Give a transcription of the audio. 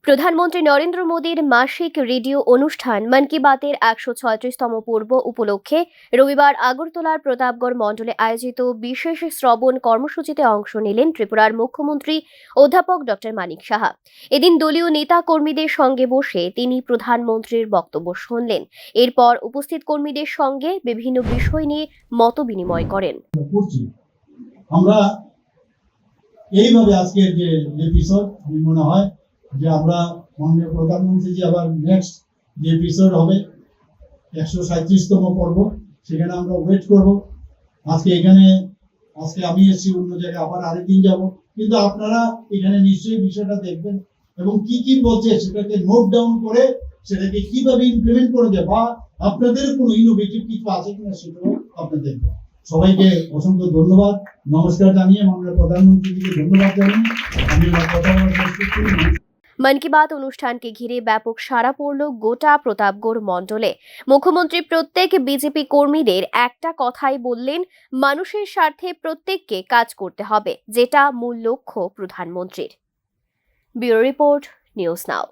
প্রধানমন্ত্রী নরেন্দ্র মোদীর মাসিক রেডিও অনুষ্ঠান মন কি বাতের ১৩৬তম পর্ব উপলক্ষে রবিবার আগরতলার প্রতাপগড় মণ্ডলে আয়োজিত বিশেষ শ্রবণ কর্মসূচিতে অংশ নিলেন ত্রিপুরার মুখ্যমন্ত্রী অধ্যাপক ড মানিক সাহা। এদিন দলীয় নেতা কর্মীদের সঙ্গে বসে তিনি প্রধানমন্ত্রীর বক্তব্য শুনলেন। এরপর উপস্থিত কর্মীদের সঙ্গে বিভিন্ন বিষয় নিয়ে মতবিনিময় করেন। আমরা এইভাবে আজকের যে এপিসোড আমি মনে হয় যে আমরা মাননীয় প্রধানমন্ত্রী আবার নেক্সট যে এপিসোড হবে ১৩৭তম পর্ব, সেখানে আমরা ওয়েট করব। আজকে আমি এসেছি, অন্য জায়গায় আবার আরেকদিন যাব, কিন্তু আপনারা এখানে নিশ্চয়ই বিষয়টা দেখবেন এবং কি কি বলছে সেটাকে নোট ডাউন করে সেটাকে কিভাবে ইমপ্লিমেন্ট করে দেয় বা আপনাদের কোনো ইনোভেটিভ কিছু আছে কিনা সেটাও আপনি দেখবেন। সবাইকে অসংখ্য ধন্যবাদ, নমস্কার জানিয়ে মাননীয় প্রধানমন্ত্রীকে ধন্যবাদ জানিয়ে আমি আমার কথা বলার চেষ্টা করি। মন কি বাত অনুষ্ঠানকে ঘিরে ব্যাপক সাড়া পড়ল গোটা প্রতাপগড় মণ্ডলে। মুখ্যমন্ত্রী প্রত্যেক বিজেপি কর্মীদের একটা কথাই বললেন, মানুষের স্বার্থে প্রত্যেককে কাজ করতে হবে, যেটা মূল লক্ষ্য প্রধানমন্ত্রীর। Bureau report, news now.